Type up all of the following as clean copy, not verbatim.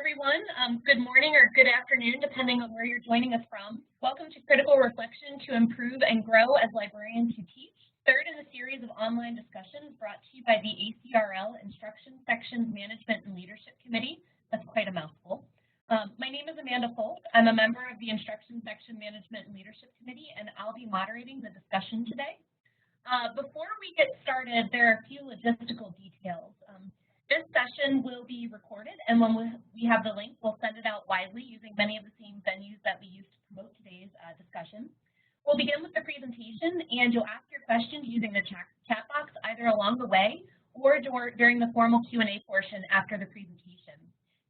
everyone. Good morning or good afternoon, depending on where you're joining us from. Welcome to Critical Reflection to Improve and Grow as Librarians Who Teach, third in a series of online discussions brought to you by the ACRL Instruction Sections Management and Leadership Committee. That's quite a mouthful. My name is Amanda Folk. I'm a member of the Instruction Section Management and Leadership Committee, and I'll be moderating the discussion today. Before we get started, there are a few logistical details. This session will be recorded, and when we have the link, we'll send it out widely using many of the same venues that we used to promote today's discussion. We'll begin with the presentation, and you'll ask your questions using the chat box either along the way or during the formal Q&A portion after the presentation.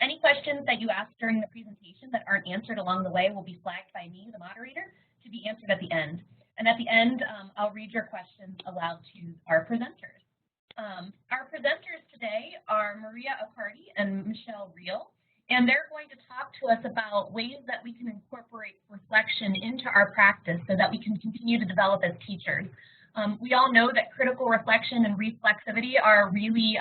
Any questions that you ask during the presentation that aren't answered along the way will be flagged by me, the moderator, to be answered at the end. And at the end, I'll read your questions aloud to our presenters. Our presenters today are Maria Accardi and Michelle Reel, and they're going to talk to us about ways that we can incorporate reflection into our practice so that we can continue to develop as teachers. We all know that critical reflection and reflexivity are really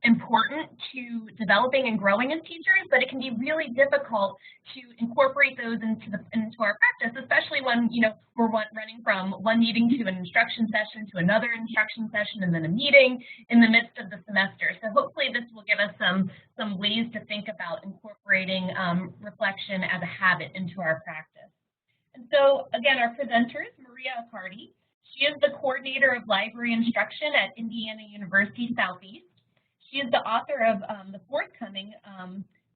important to developing and growing as teachers, but it can be really difficult to incorporate those into our practice, especially when we're running from one meeting to an instruction session to another instruction session and then a meeting in the midst of the semester. So hopefully this will give us some ways to think about incorporating reflection as a habit into our practice. And so again, our presenters, Maria Accardi. She is the coordinator of library instruction at Indiana University Southeast. She is the author of the forthcoming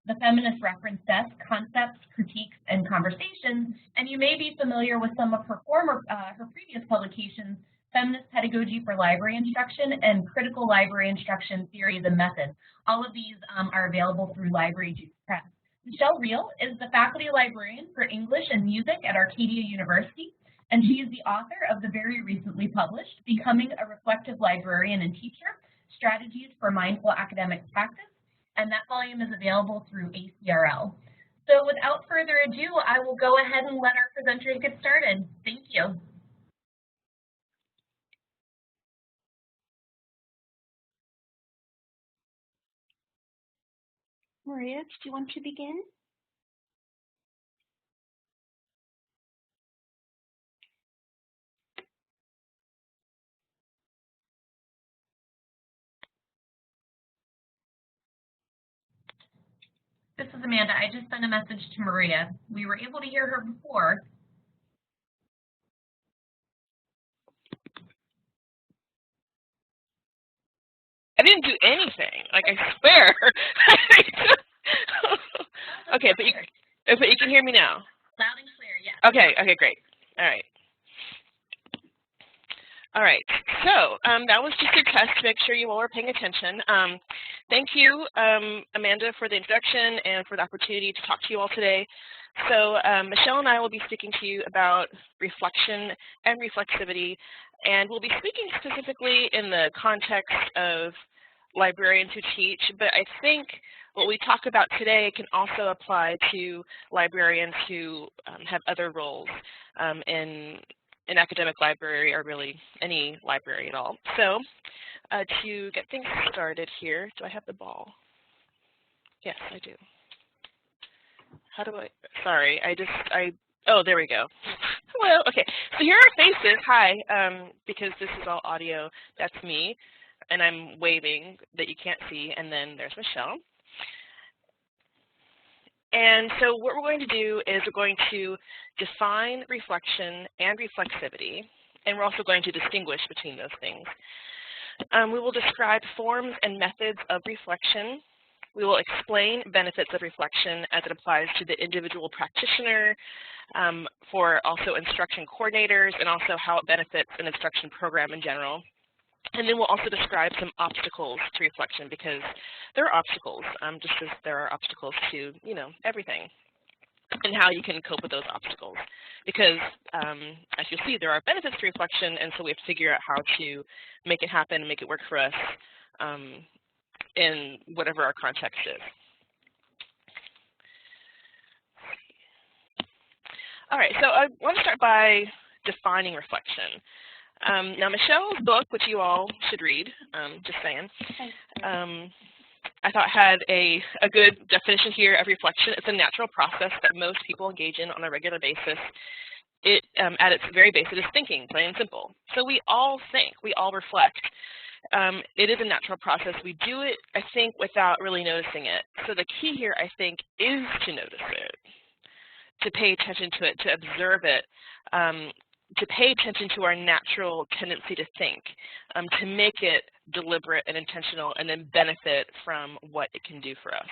The Feminist Reference Desk, Concepts, Critiques, and Conversations, and you may be familiar with some of her previous publications, Feminist Pedagogy for Library Instruction and Critical Library Instruction Theories and Methods. All of these are available through Library Juice Press. Michelle Reel is the faculty librarian for English and Music at Arcadia University, and she is the author of the very recently published Becoming a Reflective Librarian and Teacher, Strategies for Mindful Academic Practice, and that volume is available through ACRL. So without further ado, I will go ahead and let our presenters get started. Thank you. Maria, do you want to begin? This is Amanda. I just sent a message to Maria. We were able to hear her before. I didn't do anything. Like, I swear. Okay, but you can hear me now. Loud and clear, yes. Okay, great. All right. So that was just a test to make sure you all are paying attention. Thank you, Amanda, for the introduction and for the opportunity to talk to you all today. So Michelle and I will be speaking to you about reflection and reflexivity, and we'll be speaking specifically in the context of librarians who teach, but I think what we talk about today can also apply to librarians who have other roles in an academic library or really any library at all. So to get things started here, do I have the ball? Yes, I do. How do I, sorry, oh, there we go. Hello, okay. So here are faces, hi, because this is all audio, that's me, and I'm waving that you can't see, and then there's Michelle. And so what we're going to do is we're going to define reflection and reflexivity, and we're also going to distinguish between those things. We will describe forms and methods of reflection. We will explain benefits of reflection as it applies to the individual practitioner, for also instruction coordinators, and also how it benefits an instruction program in general. And then we'll also describe some obstacles to reflection, because there are obstacles, just as there are obstacles to, everything, and how you can cope with those obstacles. Because as you'll see, there are benefits to reflection, and so we have to figure out how to make it happen and make it work for us in whatever our context is. All right, so I want to start by defining reflection. Now, Michelle's book, which you all should read, just saying, I thought had a good definition here of reflection. It's a natural process that most people engage in on a regular basis. It, at its very base, it is thinking, plain and simple. So we all think, we all reflect. It is a natural process. We do it, I think, without really noticing it. So the key here, I think, is to notice it, to pay attention to it, to observe it, to pay attention to our natural tendency to think, to make it deliberate and intentional, and then benefit from what it can do for us.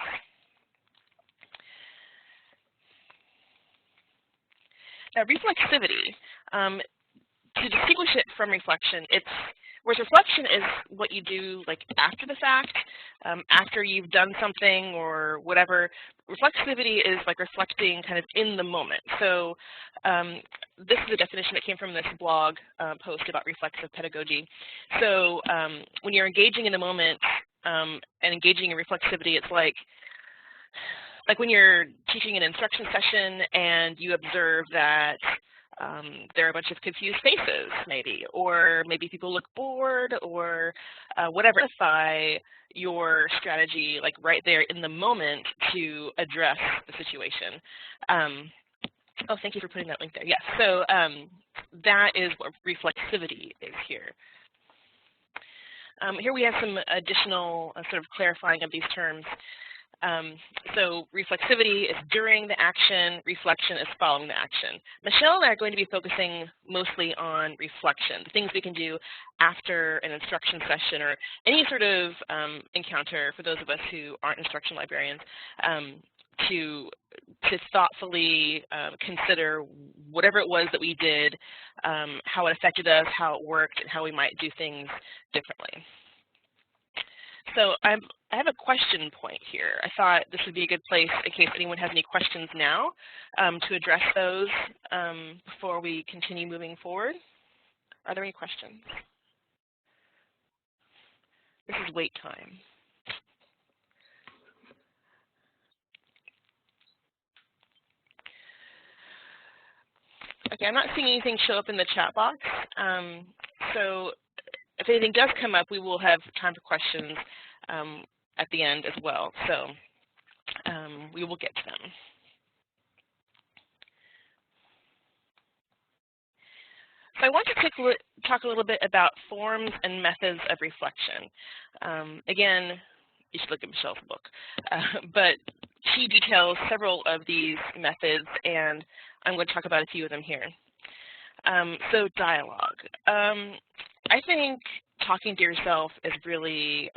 Now, reflexivity, to distinguish it from reflection, whereas reflection is what you do like after the fact, after you've done something or whatever. Reflexivity is like reflecting kind of in the moment. So this is a definition that came from this blog post about reflexive pedagogy. So when you're engaging in the moment and engaging in reflexivity, it's like when you're teaching an instruction session and you observe that there are a bunch of confused faces, maybe, or maybe people look bored, or whatever. Modify your strategy, like right there in the moment, to address the situation. Oh, thank you for putting that link there. Yes, so that is what reflexivity is here. Here we have some additional sort of clarifying of these terms. So reflexivity is during the action, reflection is following the action. Michelle and I are going to be focusing mostly on reflection, the things we can do after an instruction session or any sort of encounter for those of us who aren't instruction librarians, to thoughtfully consider whatever it was that we did, how it affected us, how it worked, and how we might do things differently. So I have a question point here. I thought this would be a good place in case anyone has any questions now to address those before we continue moving forward. Are there any questions? This is wait time. Okay, I'm not seeing anything show up in the chat box. So if anything does come up, we will have time for questions at the end as well. So we will get to them. So I want to talk a little bit about forms and methods of reflection. Again, you should look at Michelle's book, but she details several of these methods, and I'm going to talk about a few of them here. So dialogue. I think talking to yourself is really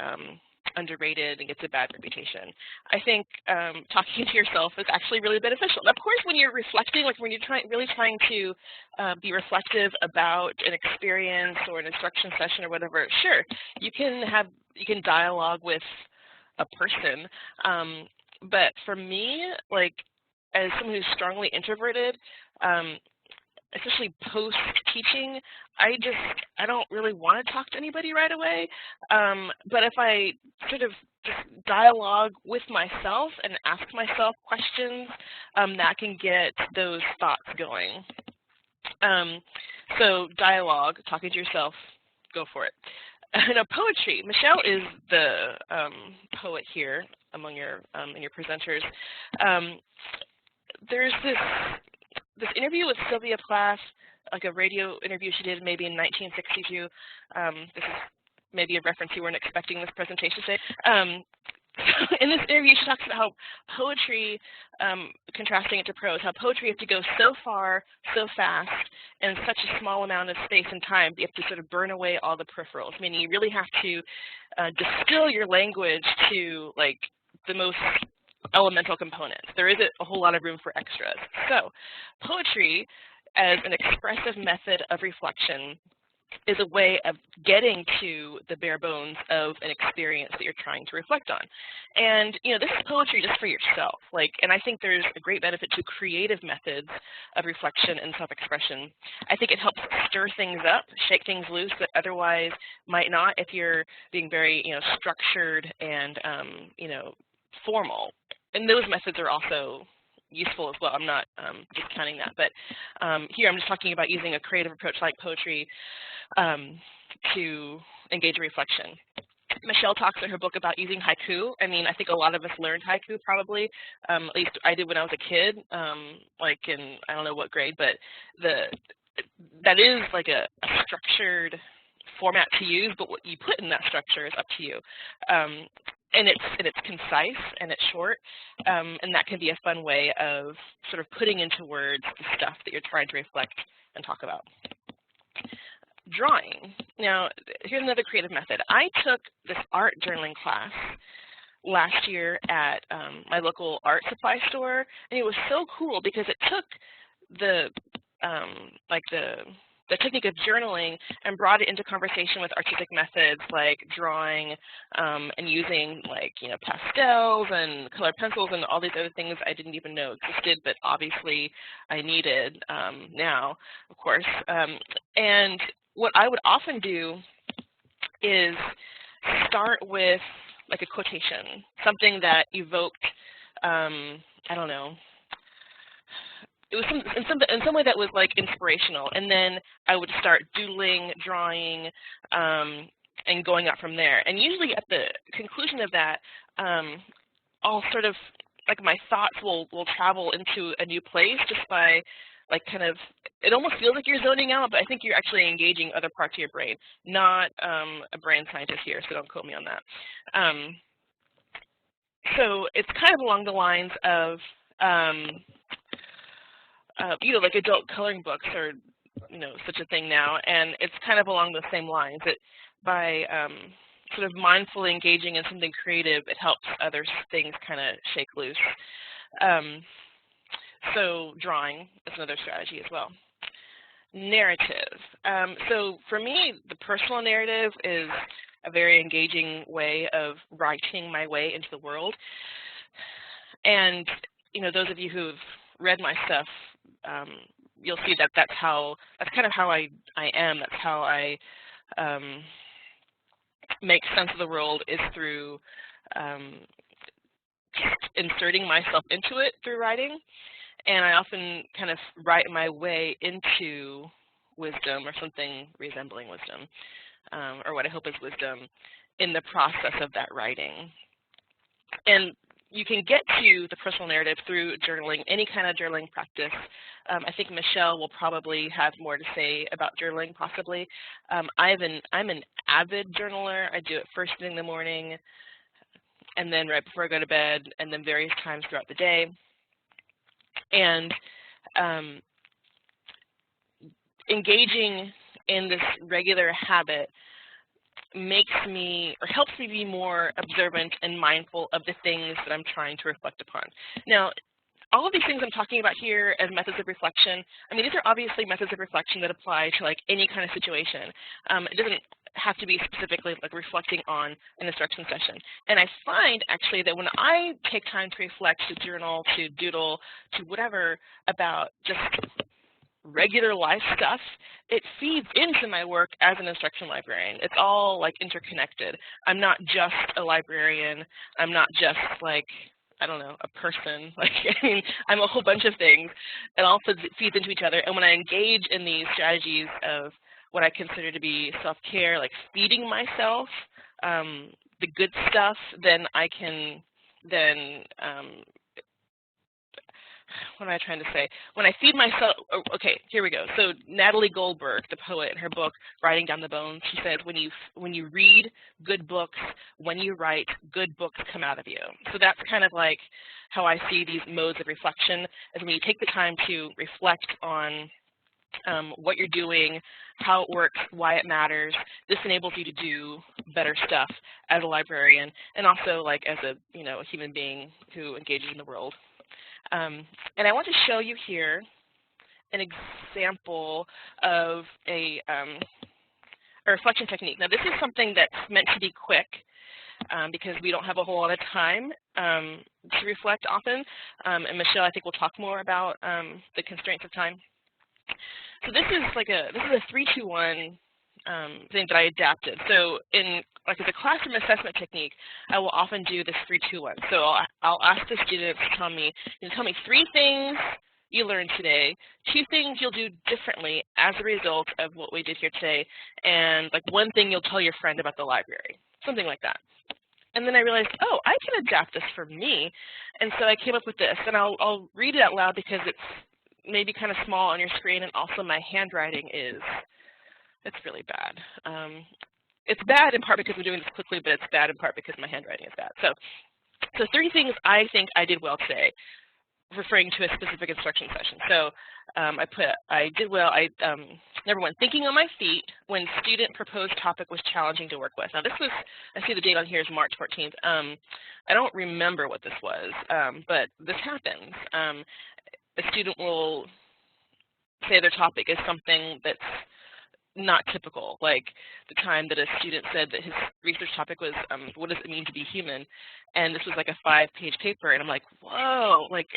underrated and gets a bad reputation. I think talking to yourself is actually really beneficial. Of course, when you're reflecting, like when you're really trying to be reflective about an experience or an instruction session or whatever, sure, you can dialogue with a person. But for me, like as someone who's strongly introverted, especially post-teaching, I don't really want to talk to anybody right away. But if I sort of just dialogue with myself and ask myself questions, that can get those thoughts going. So dialogue, talking to yourself, go for it. Now, poetry. Michelle is the poet here among your in your presenters. There's this interview with Sylvia Plath, like a radio interview she did maybe in 1962. This is maybe a reference you weren't expecting this presentation today. In this interview, she talks about how poetry, contrasting it to prose, how poetry has to go so far, so fast, in such a small amount of space and time, you have to sort of burn away all the peripherals, meaning you really have to distill your language to like the most elemental components. There isn't a whole lot of room for extras. So poetry as an expressive method of reflection is a way of getting to the bare bones of an experience that you're trying to reflect on. And, you know, this is poetry just for yourself. And I think there's a great benefit to creative methods of reflection and self-expression. I think it helps stir things up, shake things loose that otherwise might not if you're being very, structured and, formal. And those methods are also useful as well. I'm not discounting that, but here I'm just talking about using a creative approach like poetry to engage in reflection. Michelle talks in her book about using haiku. I mean, I think a lot of us learned haiku probably, at least I did when I was a kid, like in, I don't know what grade, but that is like a structured format to use, but what you put in that structure is up to you. And it's concise and it's short, and that can be a fun way of sort of putting into words the stuff that you're trying to reflect and talk about. Drawing. Now, here's another creative method. I took this art journaling class last year at my local art supply store, and it was so cool because it took the technique of journaling and brought it into conversation with artistic methods like drawing and using, like, you know, pastels and colored pencils and all these other things I didn't even know existed, but obviously I needed now, of course. And what I would often do is start with like a quotation, something that evoked, I don't know, it was in some way that was like inspirational, and then I would start doodling, drawing, and going up from there. And usually at the conclusion of that, I'll sort of, like, my thoughts will travel into a new place just by, like, kind of, it almost feels like you're zoning out, but I think you're actually engaging other parts of your brain. Not a brain scientist here, so don't quote me on that. So it's kind of along the lines of, you know, like adult coloring books are, you know, such a thing now, and it's kind of along the same lines. That by sort of mindfully engaging in something creative, it helps other things kind of shake loose. So drawing is another strategy as well. Narrative. So for me, the personal narrative is a very engaging way of writing my way into the world. And, you know, those of you who've read my stuff, you'll see that that's kind of how I am. That's how I make sense of the world, is through inserting myself into it through writing. And I often kind of write my way into wisdom or something resembling wisdom, or what I hope is wisdom, in the process of that writing. And you can get to the personal narrative through journaling, any kind of journaling practice. I think Michelle will probably have more to say about journaling, possibly. I'm an avid journaler. I do it first thing in the morning, and then right before I go to bed, and then various times throughout the day. And engaging in this regular habit makes me, or helps me be more observant and mindful of the things that I'm trying to reflect upon. Now, all of these things I'm talking about here as methods of reflection, I mean, these are obviously methods of reflection that apply to like any kind of situation. It doesn't have to be specifically like reflecting on an instruction session. And I find actually that when I take time to reflect, to journal, to doodle, to whatever about just regular life stuff, it feeds into my work as an instruction librarian. It's all like interconnected. I'm not just a librarian. I'm not just like, I don't know, a person. Like, I mean, I'm a whole bunch of things. It all feeds into each other. And when I engage in these strategies of what I consider to be self-care, like feeding myself the good stuff, then I can then what am I trying to say? When I feed myself, okay, here we go. So Natalie Goldberg, the poet, in her book, Writing Down the Bones, she said, when you read good books, when you write, good books come out of you. So that's kind of like how I see these modes of reflection, is when you take the time to reflect on what you're doing, how it works, why it matters. This enables you to do better stuff as a librarian, and also like as a, you know, a human being who engages in the world. And I want to show you here an example of a reflection technique. Now, this is something that's meant to be quick because we don't have a whole lot of time to reflect often. And Michelle, I think, will talk more about the constraints of time. So this is a 3-2-1 thing that I adapted. So as a classroom assessment technique, I will often do this 3-2-1. So I'll ask the students to tell me 3 things you learned today, 2 things you'll do differently as a result of what we did here today, and like 1 thing you'll tell your friend about the library, something like that. And then I realized, oh, I can adapt this for me. And so I came up with this, and I'll read it out loud because it's maybe kind of small on your screen, and also my handwriting it's really bad. It's bad in part because I'm doing this quickly, but it's bad in part because my handwriting is bad. So 3 things I think I did well today, referring to a specific instruction session. So I did well. Number 1, thinking on my feet when student proposed topic was challenging to work with. Now this was, I see the date on here is March 14th. I don't remember what this was, but this happens. A student will say their topic is something that's not typical, like the time that a student said that his research topic was, what does it mean to be human? And this was like a 5-page paper, and I'm like, whoa, like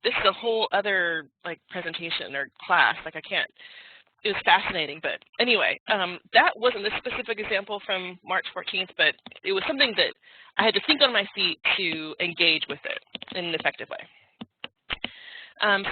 this is a whole other like presentation or class, like I can't, it was fascinating. But anyway, that wasn't the specific example from March 14th, but it was something that I had to think on my feet to engage with it in an effective way.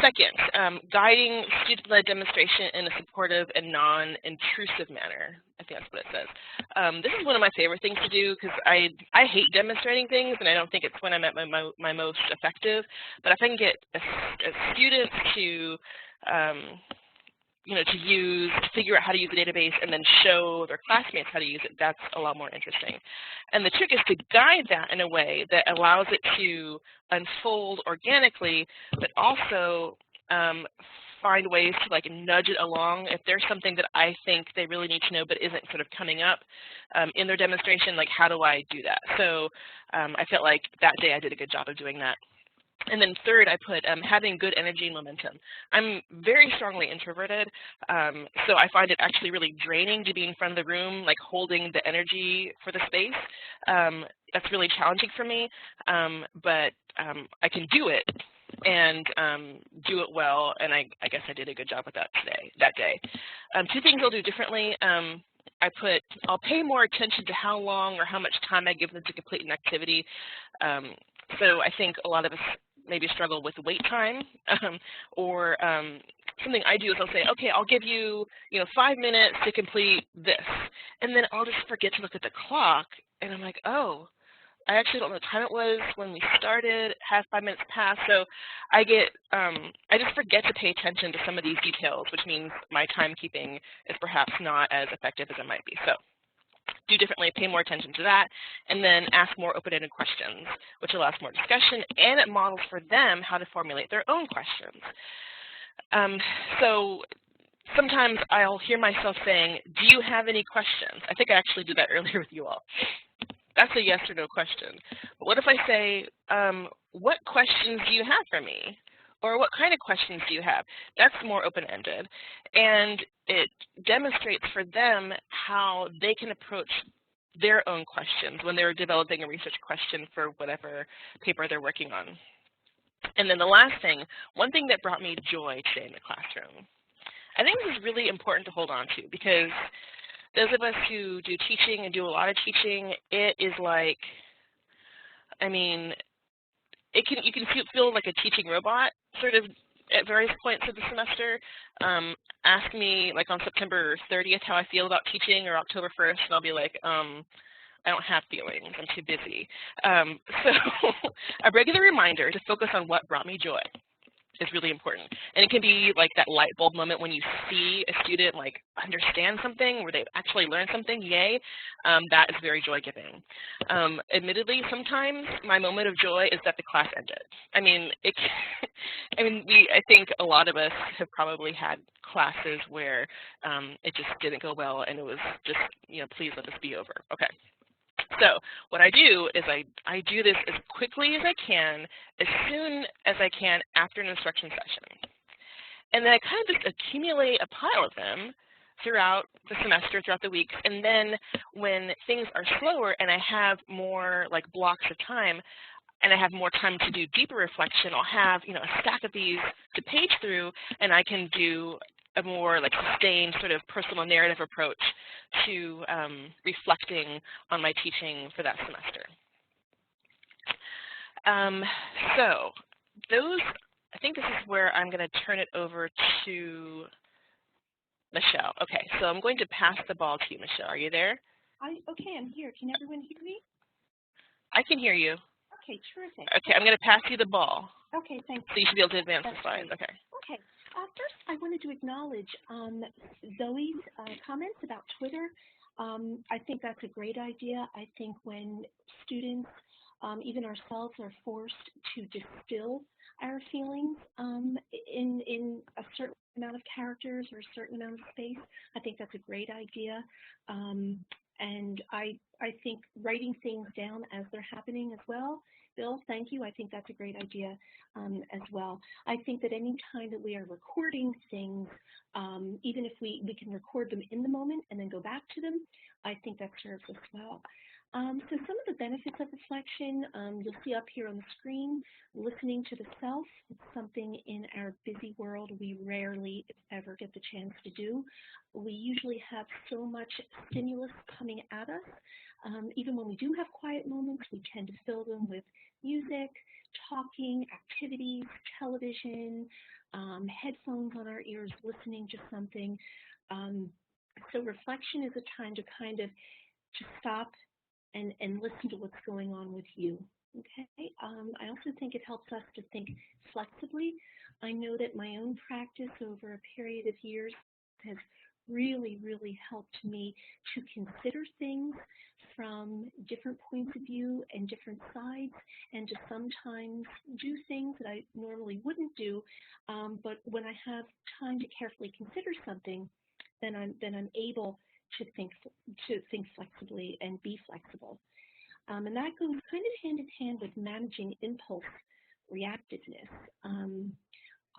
Second, guiding student-led demonstration in a supportive and non-intrusive manner. I think that's what it says. This is one of my favorite things to do because I hate demonstrating things, and I don't think it's when I'm at my most effective. But if I can get a student to to figure out how to use the database and then show their classmates how to use it, that's a lot more interesting. And the trick is to guide that in a way that allows it to unfold organically, but also find ways to like nudge it along. If there's something that I think they really need to know but isn't sort of coming up in their demonstration, like how do I do that? So I felt like that day I did a good job of doing that. And then third, I put having good energy and momentum. I'm very strongly introverted, so I find it actually really draining to be in front of the room, like holding the energy for the space. That's really challenging for me, but I can do it and do it well, and I guess I did a good job with that day. 2 things I'll do differently. I'll pay more attention to how long or how much time I give them to complete an activity. So I think a lot of us maybe struggle with wait time, or something I do is I'll say, okay, I'll give you, 5 minutes to complete this, and then I'll just forget to look at the clock, and I'm like, oh, I actually don't know what time it was when we started, have 5 minutes pass, so I just forget to pay attention to some of these details, which means my timekeeping is perhaps not as effective as it might be. So do differently, pay more attention to that, and then ask more open-ended questions, which allows more discussion, and it models for them how to formulate their own questions. So sometimes I'll hear myself saying, do you have any questions? I think I actually did that earlier with you all. That's a yes or no question. But what if I say, what questions do you have for me? Or what kind of questions do you have? That's more open-ended. And it demonstrates for them how they can approach their own questions when they're developing a research question for whatever paper they're working on. And then the last thing, one thing that brought me joy today in the classroom. I think this is really important to hold on to because those of us who do teaching and do a lot of teaching, it is like, I mean, you can feel like a teaching robot sort of at various points of the semester. Ask me like on September 30th how I feel about teaching, or October 1st, and I'll be like, I don't have feelings, I'm too busy. So a regular reminder to focus on what brought me joy is really important. And it can be like that light bulb moment when you see a student like understand something, where they've actually learned something, yay, that is very joy-giving. Admittedly, sometimes my moment of joy is that the class ended. I mean, I think a lot of us have probably had classes where it just didn't go well, and it was just, please let this be over. Okay. So what I do is I do this as quickly as I can, as soon as I can after an instruction session. And then I kind of just accumulate a pile of them throughout the semester, throughout the weeks. And then when things are slower and I have more like blocks of time, and I have more time to do deeper reflection, I'll have a stack of these to page through, and I can do a more like sustained sort of personal narrative approach to reflecting on my teaching for that semester. So those, I think this is where I'm going to turn it over to Michelle. Okay, so I'm going to pass the ball to you, Michelle. Are you there? Okay, I'm here. Can everyone hear me? I can hear you. Okay, terrific. Okay, I'm going to pass you the ball. Okay, thanks. So you should be able to advance That's the slides. great. Okay. Okay. First, I wanted to acknowledge Zoe's comments about Twitter. I think that's a great idea. I think when students, even ourselves, are forced to distill our feelings in a certain amount of characters or a certain amount of space, I think that's a great idea. And I think writing things down as they're happening as well. Bill, thank you. I think that's a great idea as well. I think that any time that we are recording things, even if we can record them in the moment and then go back to them, I think that serves us well. So some of the benefits of reflection, you'll see up here on the screen, listening to the self. It's something in our busy world we rarely, if ever, get the chance to do. We usually have so much stimulus coming at us. Even when we do have quiet moments, we tend to fill them with music, talking, activities, television, headphones on our ears, listening to something. So reflection is a time to kind of stop and listen to what's going on with you. Okay. I also think it helps us to think flexibly. I know that my own practice over a period of years has really, really helped me to consider things from different points of view and different sides, and to sometimes do things that I normally wouldn't do. But when I have time to carefully consider something, then I'm able to think flexibly and be flexible. And that goes kind of hand in hand with managing impulse reactiveness.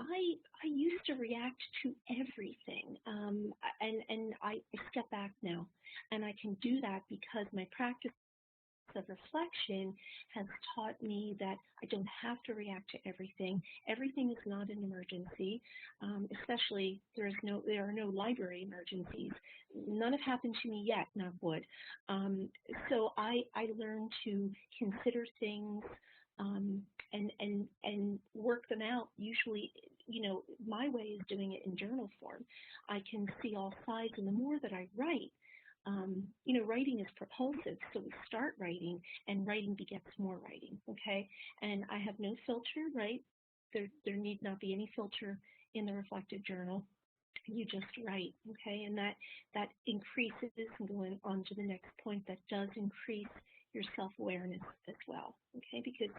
I used to react to everything, and I step back now, and I can do that because my practice of reflection has taught me that I don't have to react to everything. Everything is not an emergency, especially there are no library emergencies. None have happened to me yet, knock wood. So I learned to consider things and work them out. Usually, my way is doing it in journal form. I can see all sides, and the more that I write, writing is propulsive, so we start writing, and writing begets more writing, okay? And I have no filter, right? There need not be any filter in the reflective journal. You just write, okay? And that increases, and going on to the next point, that does increase your self-awareness as well, okay? Because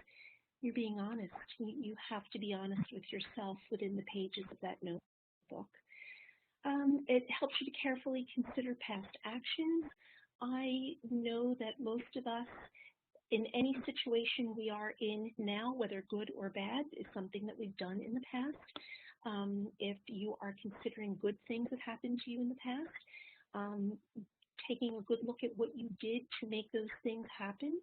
you're being honest. You have to be honest with yourself within the pages of that notebook. It helps you to carefully consider past actions. I know that most of us, in any situation we are in now, whether good or bad, is something that we've done in the past. If you are considering good things that happened to you in the past, taking a good look at what you did to make those things happen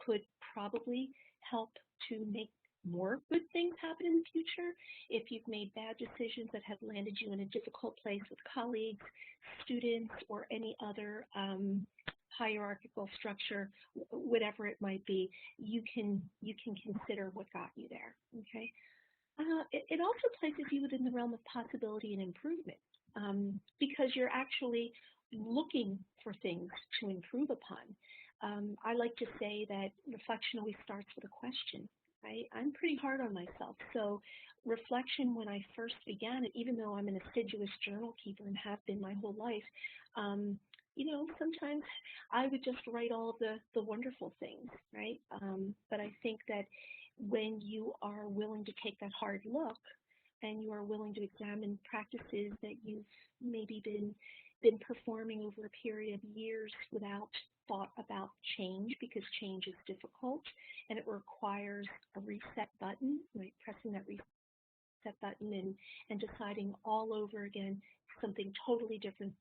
could probably help to make more good things happen in the future. If you've made bad decisions that have landed you in a difficult place with colleagues, students, or any other hierarchical structure, whatever it might be, you can consider what got you there. Okay. It also places you within the realm of possibility and improvement, because you're actually looking for things to improve upon. I like to say that reflection always starts with a question. Right? I'm pretty hard on myself. So reflection, when I first began it, even though I'm an assiduous journal keeper and have been my whole life, sometimes I would just write all of the wonderful things, right? But I think that when you are willing to take that hard look, and you are willing to examine practices that you've maybe been performing over a period of years without thought about change, because change is difficult and it requires a reset button, right? Pressing that reset button and deciding all over again something totally different,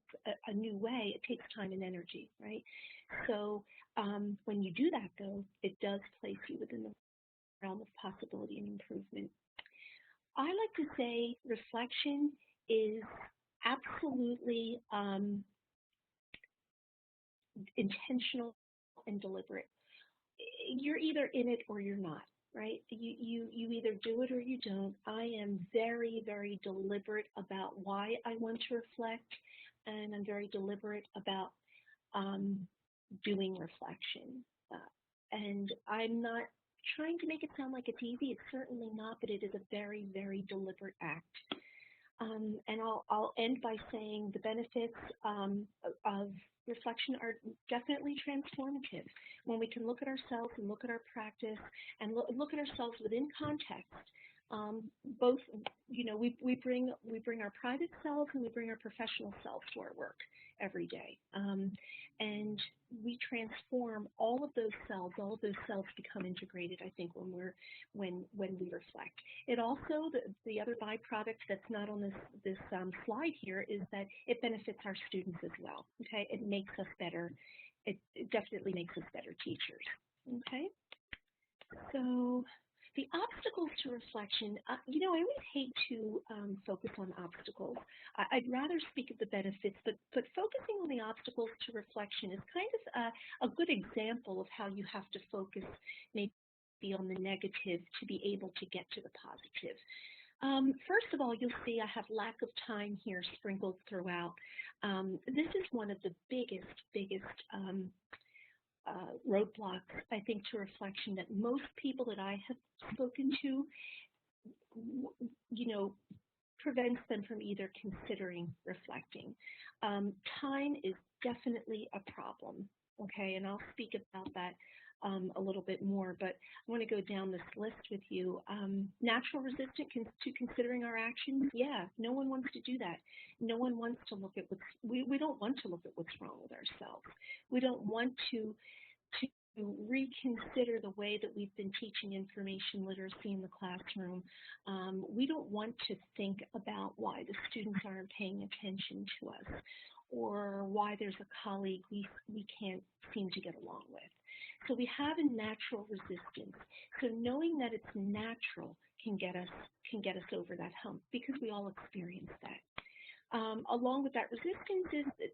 a new way. It takes time and energy, right? So when you do that, though, it does place you within the realm of possibility and improvement. I like to say reflection is absolutely intentional and deliberate. You're either in it or you're not. right? You either do it or you don't. I am very, very deliberate about why I want to reflect, and I'm very deliberate about doing reflection. And I'm not trying to make it sound like it's easy. It's certainly not, but it is a very, very deliberate act. And I'll end by saying the benefits of reflection are definitely transformative. When we can look at ourselves and look at our practice and look at ourselves within context, both, we bring our private selves and we bring our professional selves to our work every day. And we transform all of those selves become integrated, I think, when we reflect. It also, the other byproduct that's not on this slide here is that it benefits our students as well, okay? It makes us better. It definitely makes us better teachers, okay? So the obstacles to reflection, I always hate to focus on obstacles. I'd rather speak of the benefits, but focusing on the obstacles to reflection is kind of a good example of how you have to focus maybe on the negative to be able to get to the positive. First of all, you'll see I have lack of time here sprinkled throughout. This is one of the biggest roadblocks, I think, to reflection that most people that I have spoken to, prevents them from either considering reflecting. Time is definitely a problem, okay, and I'll speak about that a little bit more, but I want to go down this list with you. Natural resistance to considering our actions, yeah, no one wants to do that. No one wants to look at we don't want to look at what's wrong with ourselves. We don't want to reconsider the way that we've been teaching information literacy in the classroom. We don't want to think about why the students aren't paying attention to us or why there's a colleague we can't seem to get along with. So we have a natural resistance. So knowing that it's natural can get us over that hump because we all experience that. Along with that resistance is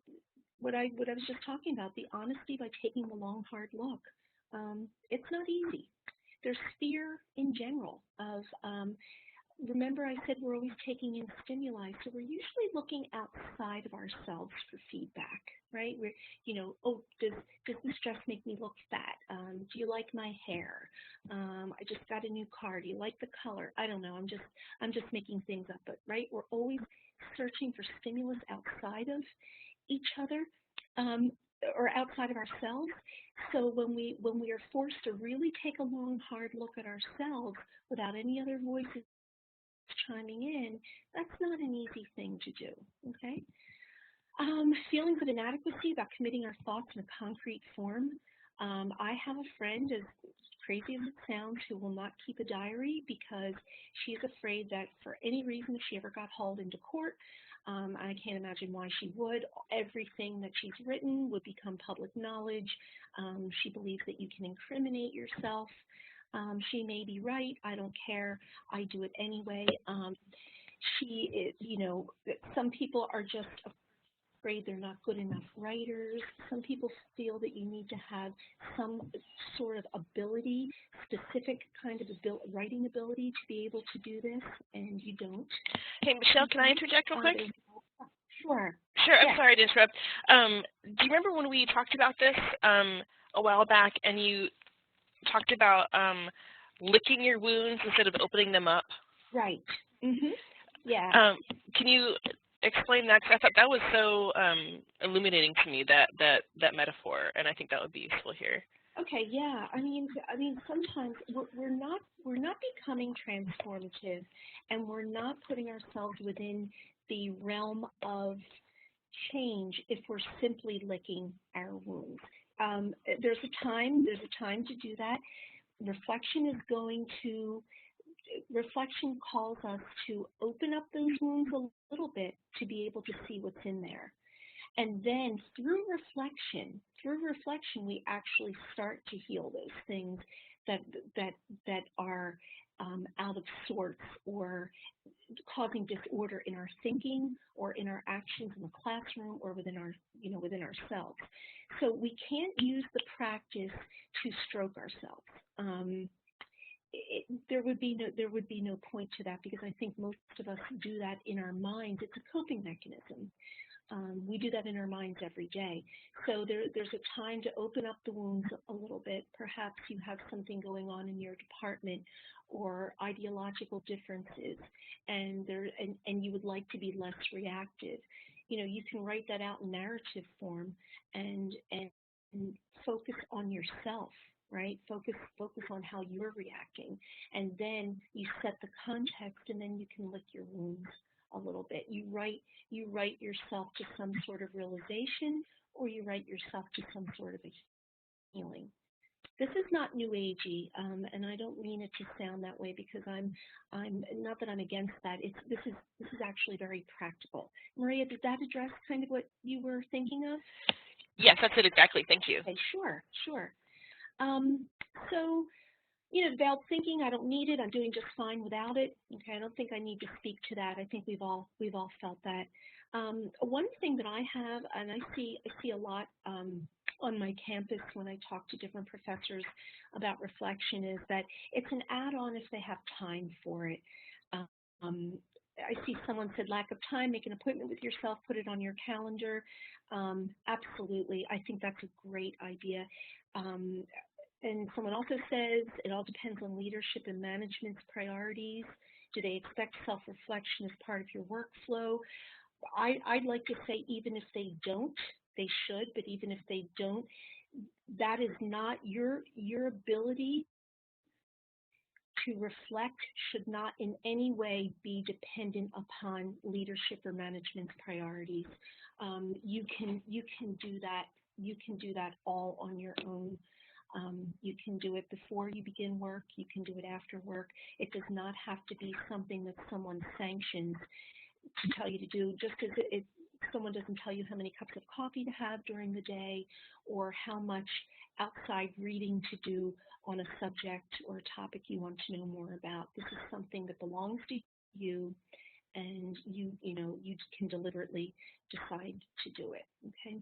what I was just talking about, the honesty by taking the long, hard look. It's not easy. There's fear in general of, remember I said we're always taking in stimuli, so we're usually looking outside of ourselves for feedback, right? We're, oh, does this dress make me look fat? Do you like my hair? I just got a new car. Do you like the color? I don't know. I'm just making things up, but right, we're always searching for stimulus outside of each other or outside of ourselves. So when we are forced to really take a long, hard look at ourselves without any other voices chiming in, that's not an easy thing to do, okay? Feelings of inadequacy about committing our thoughts in a concrete form. I have a friend, as crazy as it sounds, who will not keep a diary because she's afraid that for any reason, if she ever got hauled into court, I can't imagine why she would. Everything that she's written would become public knowledge. She believes that you can incriminate yourself. She may be right. I don't care. I do it anyway. She is, some people are just afraid they're not good enough writers. Some people feel that you need to have some sort of ability, specific kind of writing ability to be able to do this, and you don't. Hey, Michelle, can I interject real quick? Sure. Sure, I'm yes. sorry to interrupt. Do you remember when we talked about this a while back and you talked about licking your wounds instead of opening them up? Right. Mm-hmm. Yeah. Can you explain that? Because I thought that was so illuminating to me, that metaphor, and I think that would be useful here. Okay, yeah. I mean, sometimes we're not becoming transformative, and we're not putting ourselves within the realm of change if we're simply licking our wounds. There's a time to do that. Reflection calls us to open up those wounds a little bit to be able to see what's in there. And then through reflection, we actually start to heal those things that are out of sorts or causing disorder in our thinking or in our actions in the classroom or within ourselves. So we can't use the practice to stroke ourselves. there would be no point to that, because I think most of us do that in our minds. It's a coping mechanism. We do that in our minds every day. So there's a time to open up the wounds a little bit. Perhaps you have something going on in your department or ideological differences, and you would like to be less reactive. You can write that out in narrative form and focus on yourself, right? Focus on how you're reacting, and then you set the context, and then you can lick your wounds a little bit. You write yourself to some sort of realization, or you write yourself to some sort of a healing. This is not new agey, and I don't mean it to sound that way, because I'm not that I'm against that. This is actually very practical. Maria, did that address kind of what you were thinking of? Yes, that's it exactly. Thank you. Okay, sure. So, veiled thinking, I don't need it. I'm doing just fine without it. Okay, I don't think I need to speak to that. I think we've all felt that. One thing that I have, and I see a lot on my campus when I talk to different professors about reflection, is that it's an add-on if they have time for it. I see someone said lack of time, make an appointment with yourself, put it on your calendar. Absolutely, I think that's a great idea. And someone also says it all depends on leadership and management's priorities. Do they expect self-reflection as part of your workflow? I'd like to say even if they don't, they should, but even if they don't, that is not your ability to reflect should not in any way be dependent upon leadership or management's priorities. You can do that. You can do that all on your own. You can do it before you begin work. You can do it after work. It does not have to be something that someone sanctions to tell you to do, just as someone doesn't tell you how many cups of coffee to have during the day or how much outside reading to do on a subject or a topic you want to know more about. This is something that belongs to you, and you can deliberately decide to do it. Okay.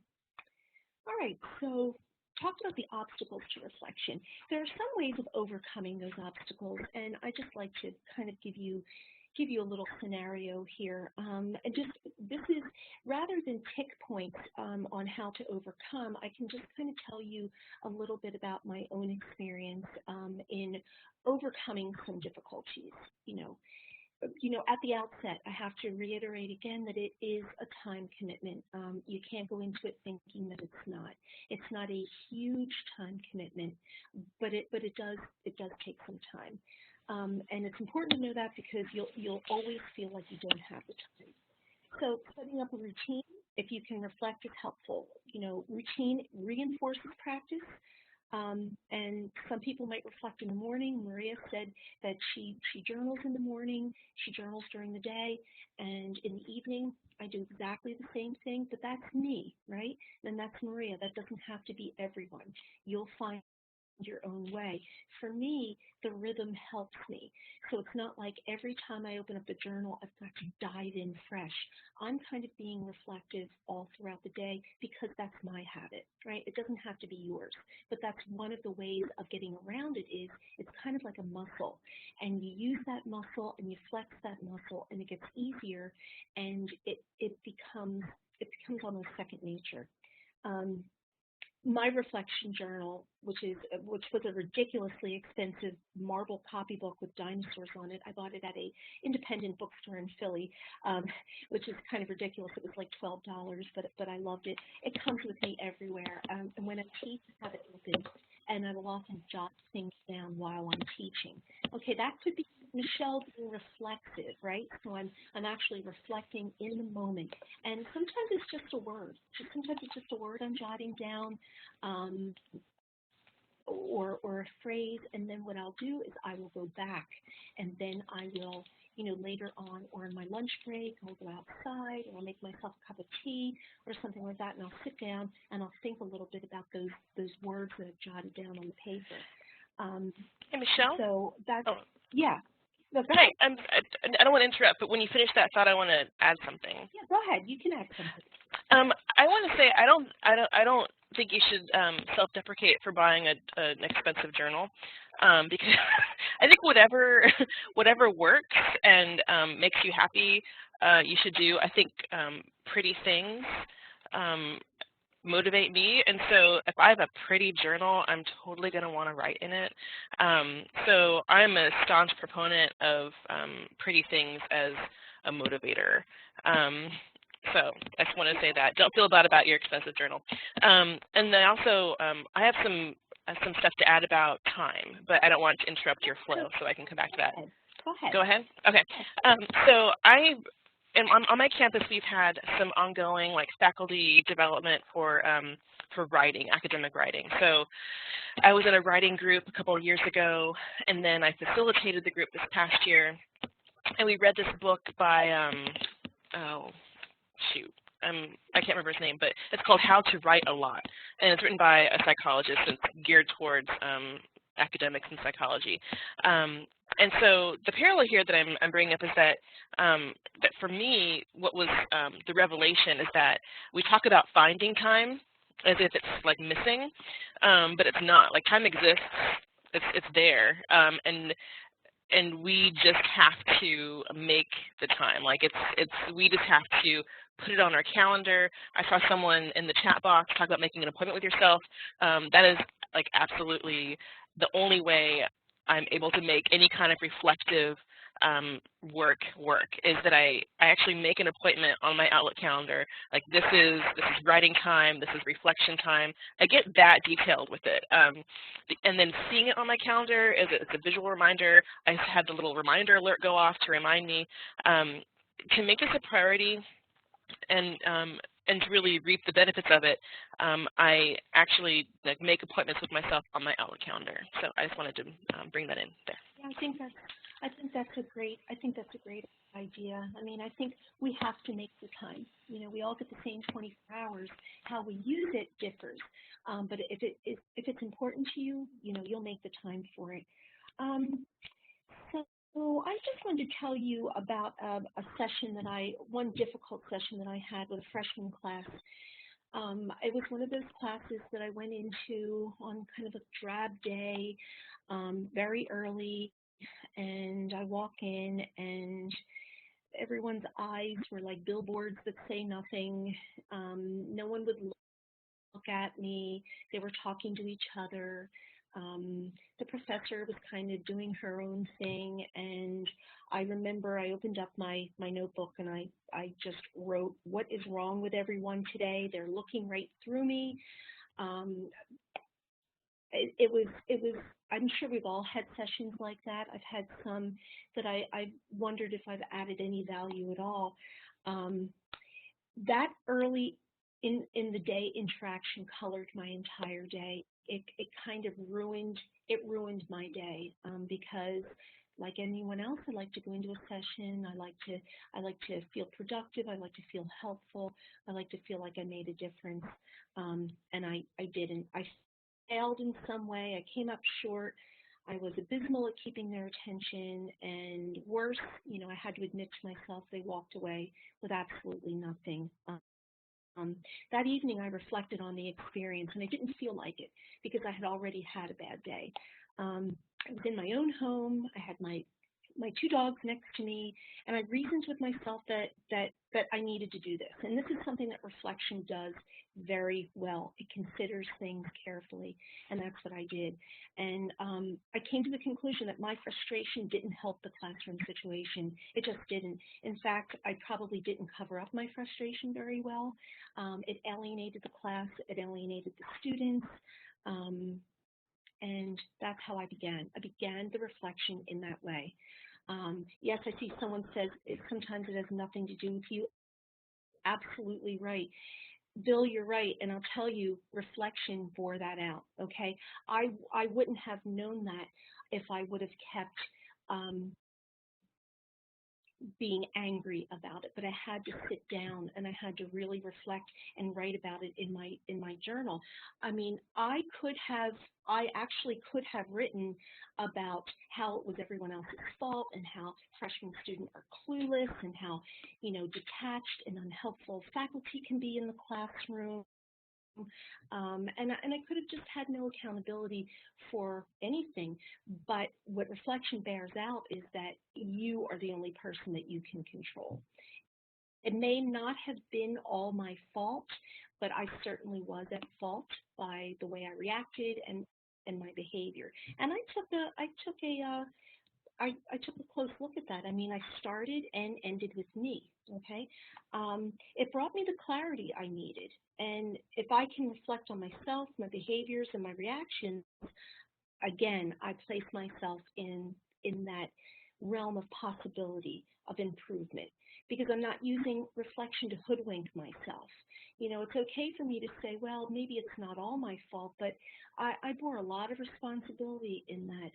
All right. So talk about the obstacles to reflection. There are some ways of overcoming those obstacles, and I just like to kind of give you a little scenario here. And this is, rather than tick points on how to overcome, I can just kind of tell you a little bit about my own experience in overcoming some difficulties. At the outset, I have to reiterate again that it is a time commitment. You can't go into it thinking that it's not. It's not a huge time commitment, but it does take some time. And it's important to know that, because you'll always feel like you don't have the time. So setting up a routine, if you can reflect, is helpful. Routine reinforces practice. And some people might reflect in the morning. Maria said that she journals in the morning, she journals during the day, and in the evening I do exactly the same thing, but that's me, right? And that's Maria. That doesn't have to be everyone. You'll find your own way. For me, the rhythm helps me. So it's not like every time I open up the journal, I've got to dive in fresh. I'm kind of being reflective all throughout the day, because that's my habit, right? It doesn't have to be yours, but that's one of the ways of getting around it. Is it's kind of like a muscle, and you use that muscle and you flex that muscle, and it gets easier, and it becomes almost second nature. My reflection journal, which was a ridiculously expensive marble copybook with dinosaurs on it. I bought it at a independent bookstore in Philly, which is kind of ridiculous. It was like $12, but I loved it. It comes with me everywhere. And when I teach, I have it open, and I will often jot things down while I'm teaching. Okay, that could be Michelle being reflective, right? So I'm actually reflecting in the moment. And sometimes it's just a word. Sometimes it's just a word I'm jotting down, or a phrase, and then what I'll do is I will go back, and then I will, later on, or in my lunch break, I'll go outside, or I'll make myself a cup of tea or something like that, and I'll sit down and I'll think a little bit about those words that I've jotted down on the paper. Hey, Michelle? So that's, oh. Yeah. No, go Hi, ahead. I don't want to interrupt, but when you finish that thought, I want to add something. Yeah, go ahead. You can add something. I want to say I don't think you should self-deprecate for buying an expensive journal. because I think whatever works and makes you happy, you should do. I think pretty things motivate me, and so if I have a pretty journal, I'm totally going to want to write in it. So I'm a staunch proponent of pretty things as a motivator. So I just want to say that. Don't feel bad about your expensive journal. And then also, I have some stuff to add about time, but I don't want to interrupt your flow, so I can come back to that. Go ahead. Go ahead? Okay. So on my campus, we've had some ongoing faculty development for writing, academic writing. So I was in a writing group a couple of years ago, and then I facilitated the group this past year, and we read this book by I can't remember his name, but it's called How to Write a Lot, and it's written by a psychologist and it's geared towards academics and psychology. And so the parallel here that I'm bringing up is that that for me, what was the revelation is that we talk about finding time as if it's missing, but it's not. Time exists, it's there, and we just have to make the time. We just have to put it on our calendar. I saw someone in the chat box talk about making an appointment with yourself. That is absolutely the only way I'm able to make any kind of reflective work is that I actually make an appointment on my Outlook calendar. This is writing time, this is reflection time. I get that detailed with it. And then seeing it on my calendar is a visual reminder. I had the little reminder alert go off to remind me to make this a priority and to really reap the benefits of it. I actually make appointments with myself on my Outlook calendar. So I just wanted to bring that in there. Yeah, I think that's a great idea. I mean, I think we have to make the time. We all get the same 24 hours. How we use it differs. But if it's important to you, you'll make the time for it. So I just wanted to tell you about one difficult session that I had with a freshman class. It was one of those classes that I went into on kind of a drab day, very early, and I walk in and everyone's eyes were like billboards that say nothing. No one would look at me. They were talking to each other. The professor was kind of doing her own thing, and I remember I opened up my notebook and I just wrote, "What is wrong with everyone today? They're looking right through me." It was. I'm sure we've all had sessions like that. I've had some that I wondered if I've added any value at all. That early in the day interaction colored my entire day. It kind of ruined my day because, like anyone else, I like to go into a session. I like to feel productive. I like to feel helpful. I like to feel like I made a difference, and I didn't. I failed in some way. I came up short. I was abysmal at keeping their attention, and worse, I had to admit to myself they walked away with absolutely nothing. That evening, I reflected on the experience, and I didn't feel like it because I had already had a bad day. I was in my own home. I had my two dogs next to me, and I reasoned with myself that I needed to do this. And this is something that reflection does very well. It considers things carefully, and that's what I did. And I came to the conclusion that my frustration didn't help the classroom situation. It just didn't. In fact, I probably didn't cover up my frustration very well. It alienated the class. It alienated the students. And that's how I began. I began the reflection in that way. Yes, I see someone says sometimes it has nothing to do with you. Absolutely right. Bill, you're right, and I'll tell you, reflection bore that out, okay? I wouldn't have known that if I would have kept being angry about it, but I had to sit down and I had to really reflect and write about it in my journal. I mean, I actually could have written about how it was everyone else's fault and how freshman students are clueless and how, detached and unhelpful faculty can be in the classroom and I could have just had no accountability for anything. But what reflection bears out is that you are the only person that you can control. It may not have been all my fault, but I certainly was at fault by the way I reacted and my behavior. And I took a close look at that. I mean, I started and ended with me, okay? It brought me the clarity I needed. And if I can reflect on myself, my behaviors, and my reactions, again, I place myself in that realm of possibility of improvement, because I'm not using reflection to hoodwink myself. You know, it's okay for me to say, well, maybe it's not all my fault, but I bore a lot of responsibility in that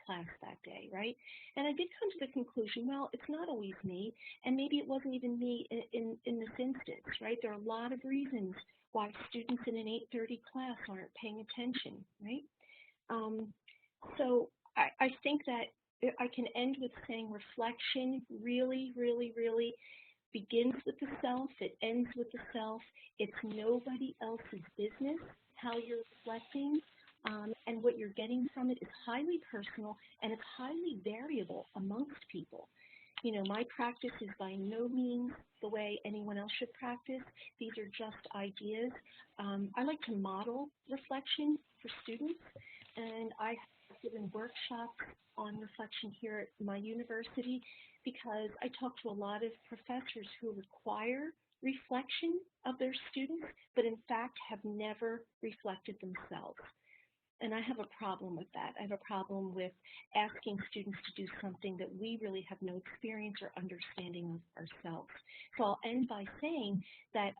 class that day, right? And I did come to the conclusion, well, it's not always me, and maybe it wasn't even me in this instance, right? There are a lot of reasons why students in an 8:30 class aren't paying attention, right? So I think that I can end with saying reflection really, really, really begins with the self. It ends with the self. It's nobody else's business how you're reflecting, and what you're getting from it is highly personal, and it's highly variable amongst people. You know, my practice is by no means the way anyone else should practice. These are just ideas. I like to model reflection for students, and I have given workshops on reflection here at my university because I talk to a lot of professors who require reflection of their students, but in fact have never reflected themselves. And I have a problem with that. I have a problem with asking students to do something that we really have no experience or understanding of ourselves. So I'll end by saying that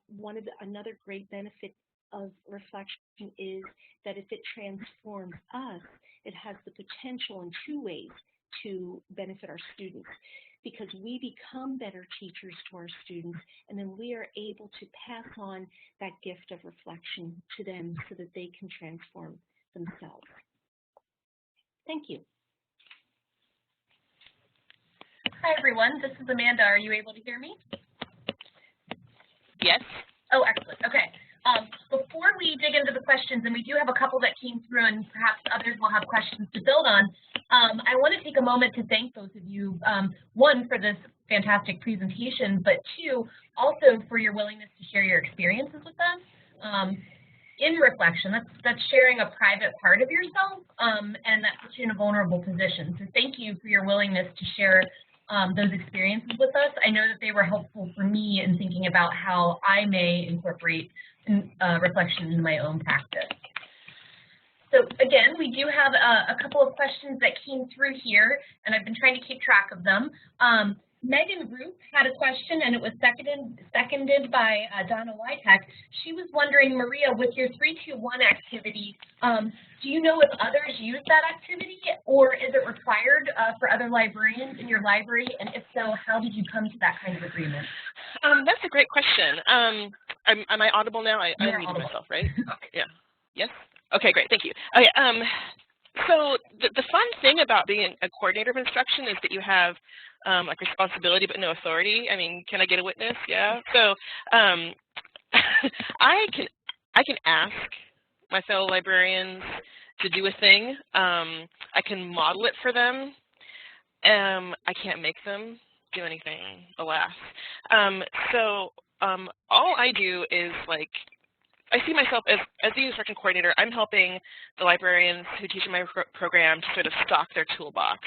another great benefit of reflection is that if it transforms us, it has the potential in two ways to benefit our students, because we become better teachers to our students, and then we are able to pass on that gift of reflection to them so that they can transform themselves. Thank you. Hi, everyone. This is Amanda. Are you able to hear me? Yes. Oh, excellent. Okay. Before we dig into the questions, and we do have a couple that came through, and perhaps others will have questions to build on, I want to take a moment to thank both of you, one, for this fantastic presentation, but two, also for your willingness to share your experiences with us. In reflection, that's sharing a private part of yourself, and that puts you in a vulnerable position. So thank you for your willingness to share those experiences with us. I know that they were helpful for me in thinking about how I may incorporate reflection into my own practice. So again, we do have a couple of questions that came through here, and I've been trying to keep track of them. Megan Roop had a question, and it was seconded by Donna Wytek. She was wondering, Maria, with your 3-2-1 activity, do you know if others use that activity, or is it required for other librarians in your library? And if so, how did you come to that kind of agreement? That's a great question. Am I audible now? I unmuted myself, right? Yeah. Yes? Okay, great. Thank you. Okay, so the fun thing about being a coordinator of instruction is that you have like responsibility but no authority. I mean, can I get a witness? Yeah. So I can ask my fellow librarians to do a thing. I can model it for them. I can't make them do anything, alas. So all I do is I see myself as the instruction coordinator. I'm helping the librarians who teach in my program to sort of stock their toolbox.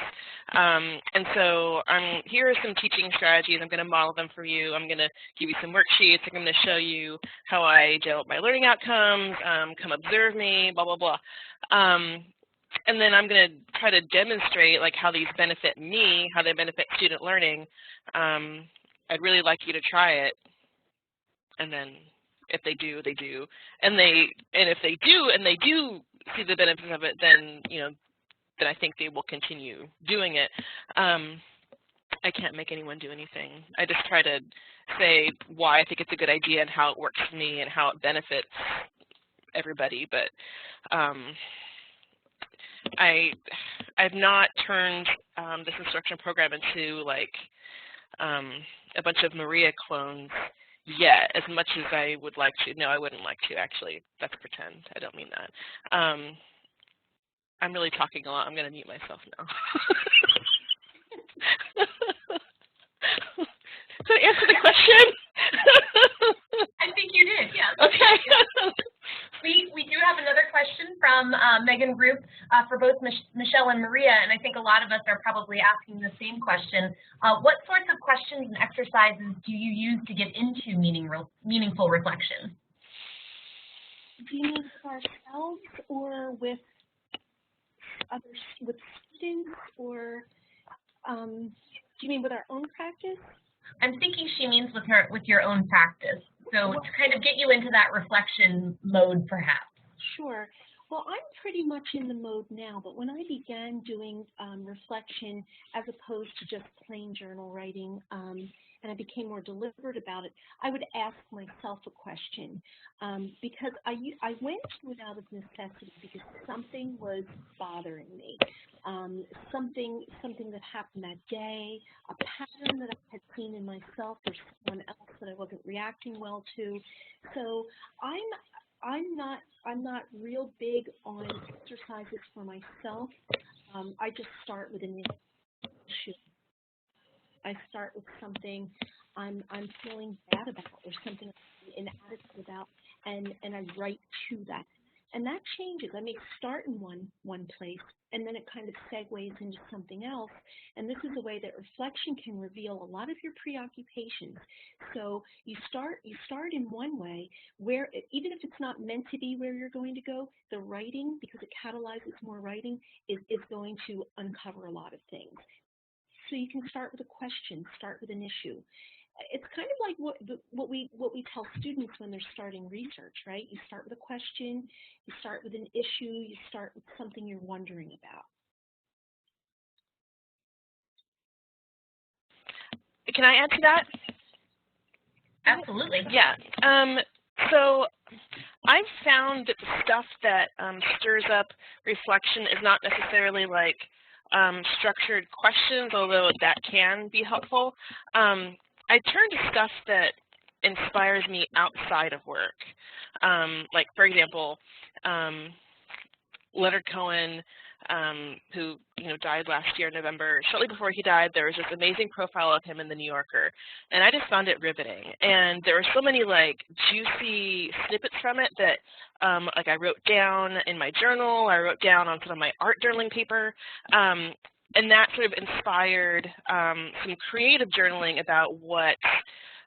And so here are some teaching strategies. I'm going to model them for you. I'm going to give you some worksheets. I'm going to show you how I develop my learning outcomes. Come observe me, blah, blah, blah. And then I'm going to try to demonstrate how these benefit me, how they benefit student learning. I'd really like you to try it. And then if they do, they do. And if they do see the benefits of it, then then I think they will continue doing it. I can't make anyone do anything. I just try to say why I think it's a good idea and how it works for me and how it benefits everybody. But I've not turned this instruction program into a bunch of Maria clones yet as much as I would like to. No, I wouldn't like to, actually. That's pretend. I don't mean that. I'm really talking a lot. I'm going to mute myself now. Did I answer the question? I think you did, yeah. Okay. We do have another question from Megan Group for both Michelle and Maria, and I think a lot of us are probably asking the same question. What sorts of questions and exercises do you use to get into meaningful reflection? Do you mean with ourselves or with others, with students, or do you mean with our own practice? I'm thinking she means with your own practice. So to kind of get you into that reflection mode, perhaps. Sure. Well, I'm pretty much in the mode now, but when I began doing reflection as opposed to just plain journal writing, and I became more deliberate about it, I would ask myself a question because I went to it out of necessity because something was bothering me. Something that happened that day, a pattern that I had seen in myself or someone else that I wasn't reacting well to. So I'm not real big on exercises for myself. I just start with an issue. I start with something I'm feeling bad about or something I'm inadequate about, and I write to that. And that changes. I may start in one place, and then it kind of segues into something else. And this is a way that reflection can reveal a lot of your preoccupations. So you start in one way where, even if it's not meant to be where you're going to go, the writing, because it catalyzes more writing, is going to uncover a lot of things. So you can start with a question, start with an issue. It's kind of like what we tell students when they're starting research, right? You start with a question, you start with an issue, you start with something you're wondering about. Can I add to that? Absolutely. Yeah. So I've found that the stuff that stirs up reflection is not necessarily like structured questions, although that can be helpful. I turn to stuff that inspires me outside of work. Like, for example, Leonard Cohen, who died last year in November. Shortly before he died, there was this amazing profile of him in the New Yorker, and I just found it riveting. And there were so many like juicy snippets from it that like I wrote down in my journal. I wrote down on some of my art journaling paper. And that sort of inspired some creative journaling about what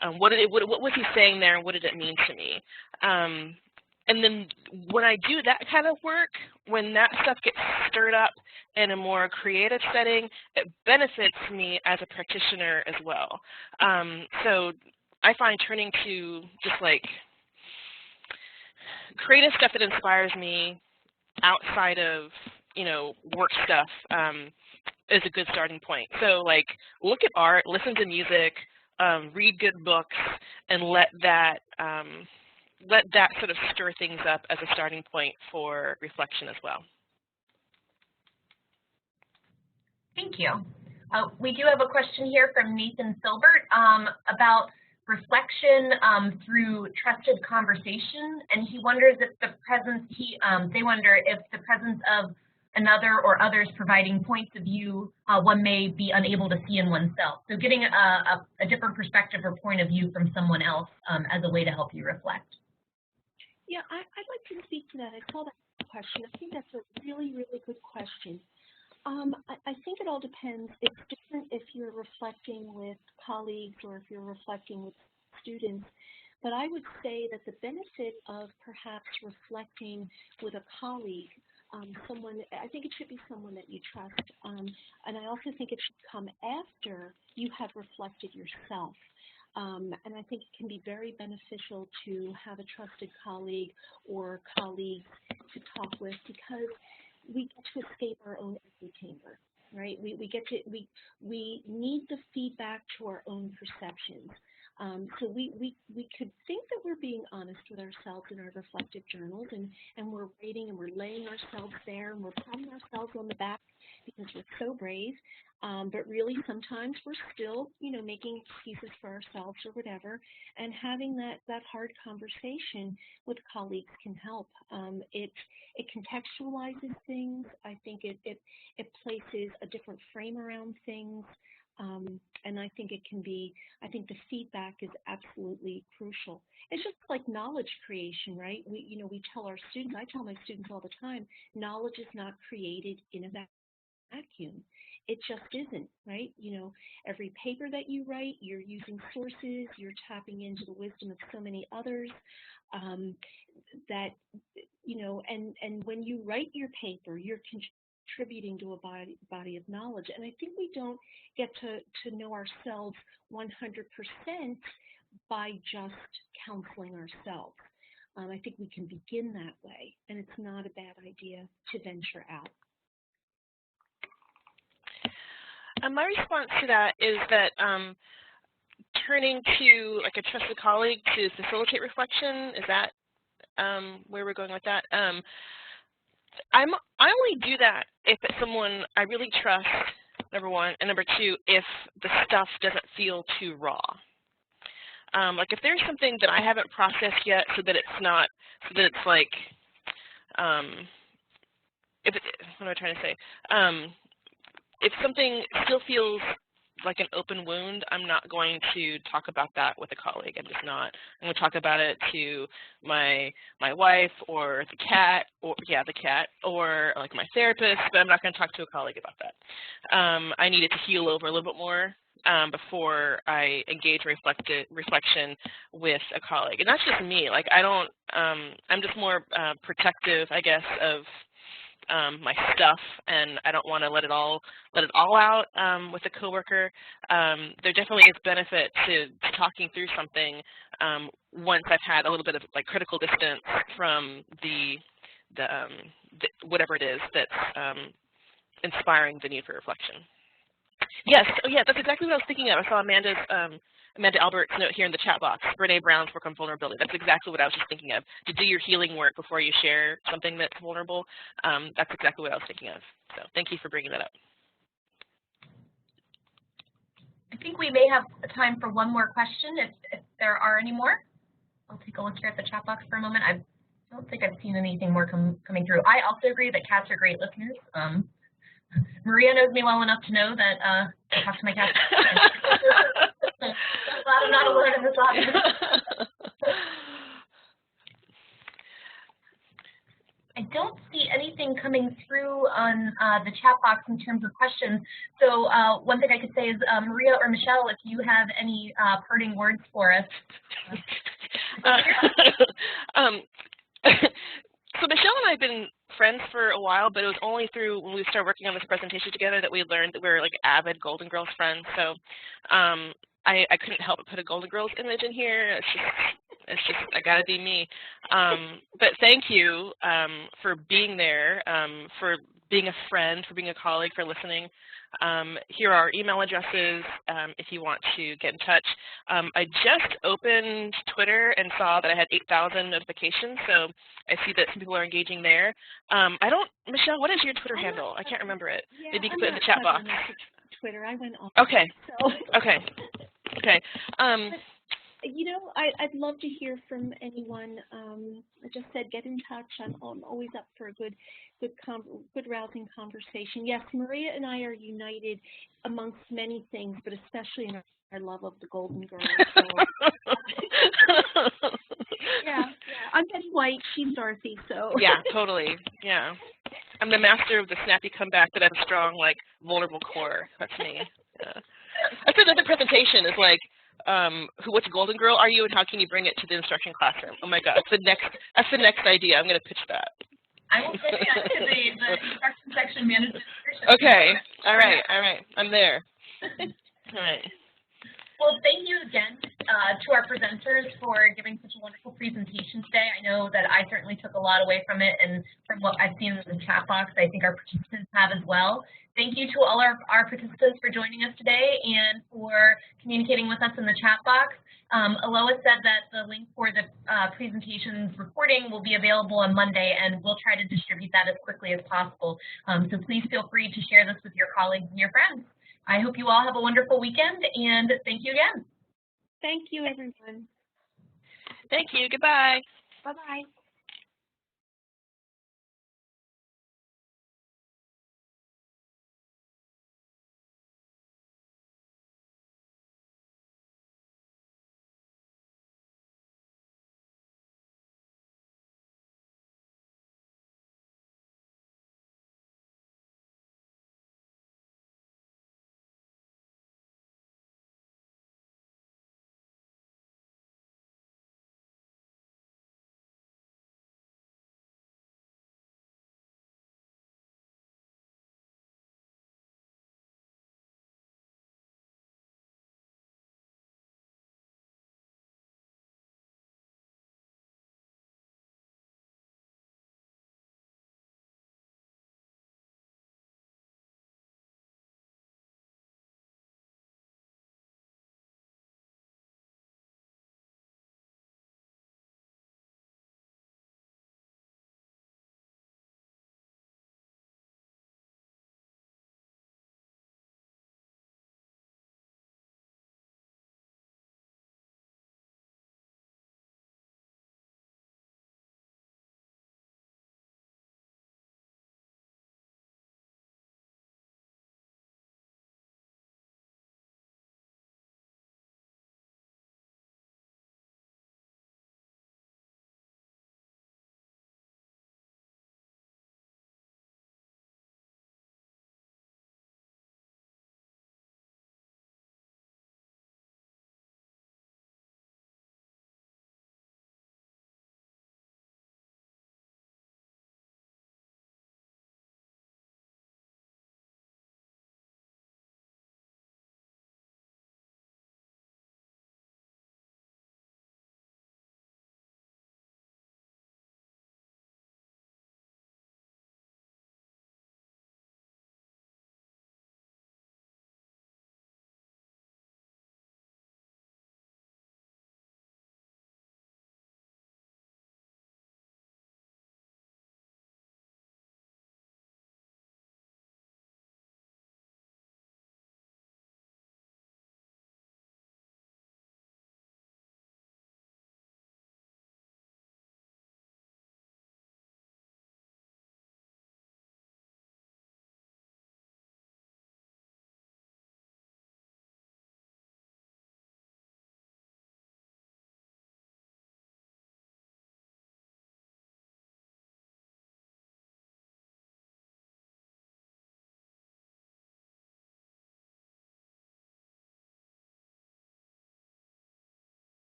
was he saying there and what did it mean to me. And then when I do that kind of work, when that stuff gets stirred up in a more creative setting, it benefits me as a practitioner as well. So I find turning to just like creative stuff that inspires me outside of work stuff is a good starting point. So like look at art, listen to music, read good books, and let that sort of stir things up as a starting point for reflection as well. Thank you. We do have a question here from Nathan Silbert about reflection through trusted conversation, and he wonders if they wonder if the presence of another or others providing points of view one may be unable to see in oneself. So getting a different perspective or point of view from someone else as a way to help you reflect. Yeah, I'd like to speak to that. I saw that question. I think that's a really, really good question. I think it all depends. It's different if you're reflecting with colleagues or if you're reflecting with students. But I would say that the benefit of perhaps reflecting with a colleague, I think it should be someone that you trust. And I also think it should come after you have reflected yourself. And I think it can be very beneficial to have a trusted colleague or colleagues to talk with, because we get to escape our own echo chamber, right? We need the feedback to our own perceptions. So we could think that we're being honest with ourselves in our reflective journals, and we're writing and we're laying ourselves there and we're patting ourselves on the back because we're so brave. But really, sometimes we're still, making excuses for ourselves or whatever, and having that hard conversation with colleagues can help. It contextualizes things. I think it places a different frame around things. And I think I think the feedback is absolutely crucial. It's just like knowledge creation, right? We tell our students, I tell my students all the time, knowledge is not created in a vacuum. It just isn't, right? Every paper that you write, you're using sources, you're tapping into the wisdom of so many others, and when you write your paper, you're contributing to a body of knowledge. And I think we don't get to know ourselves 100% by just counseling ourselves. I think we can begin that way, and it's not a bad idea to venture out. My response to that is that turning to like a trusted colleague to facilitate reflection, is that where we're going with that? I only do that if it's someone I really trust, number one, and number two, if the stuff doesn't feel too raw. Like if there's something that I haven't processed yet, so that it's like, what am I trying to say? If something still feels like an open wound, I'm not going to talk about that with a colleague. I'm just not. I'm going to talk about it to my wife or the cat, or like my therapist, but I'm not going to talk to a colleague about that. I need it to heal over a little bit more before I engage reflection with a colleague. And that's just me. Like I'm just more protective, I guess, of my stuff, and I don't want to let it all out with a coworker. There definitely is benefit to talking through something once I've had a little bit of like critical distance from the whatever it is that's inspiring the need for reflection. Yes, oh yeah, that's exactly what I was thinking of. I saw Amanda Albert's note here in the chat box, Brene Brown's work on vulnerability. That's exactly what I was just thinking of. To do your healing work before you share something that's vulnerable, that's exactly what I was thinking of. So thank you for bringing that up. I think we may have time for one more question if there are any more. I'll take a look here at the chat box for a moment. I don't think I've seen anything more coming through. I also agree that cats are great listeners. Maria knows me well enough to know that I talk to my cat. I'm glad I'm not alone in this audience. I don't see anything coming through on the chat box in terms of questions. So one thing I could say is, Maria or Michelle, if you have any parting words for us. So Michelle and I have been friends for a while, but it was only through when we started working on this presentation together that we learned that we were like avid Golden Girls friends. So I couldn't help but put a Golden Girls image in here. It's just I gotta be me. But thank you for being there, for being a friend, for being a colleague, for listening. Here are our email addresses if you want to get in touch. I just opened Twitter and saw that I had 8,000 notifications, so I see that some people are engaging there. Michelle, what is your Twitter handle? I can't remember it. Yeah, maybe you can put it in the chat box. Twitter, I went off. Okay. So. Okay. Okay. I'd love to hear from anyone. I just said get in touch. I'm always up for a good rousing conversation. Yes, Maria and I are united amongst many things, but especially in our love of the Golden Girls. So. Yeah. I'm Betty White. She's Dorothy. So. Yeah, totally. Yeah. I'm the master of the snappy comeback that has a strong, like, vulnerable core. That's me. Yeah. That's another presentation. Is like. Which Golden Girl are you, and how can you bring it to the instruction classroom? Oh my God, that's the next idea. I'm going to pitch that. I will say that to the instruction section manager. Okay, all right, I'm there. All right. Well, thank you again to our presenters for giving such a wonderful presentation today. I know that I certainly took a lot away from it, and from what I've seen in the chat box, I think our participants have as well. Thank you to all our participants for joining us today and for communicating with us in the chat box. Aloha said that the link for the presentation's recording will be available on Monday, and we'll try to distribute that as quickly as possible. So please feel free to share this with your colleagues and your friends. I hope you all have a wonderful weekend, and thank you again. Thank you, everyone. Thank you. Goodbye. Bye-bye.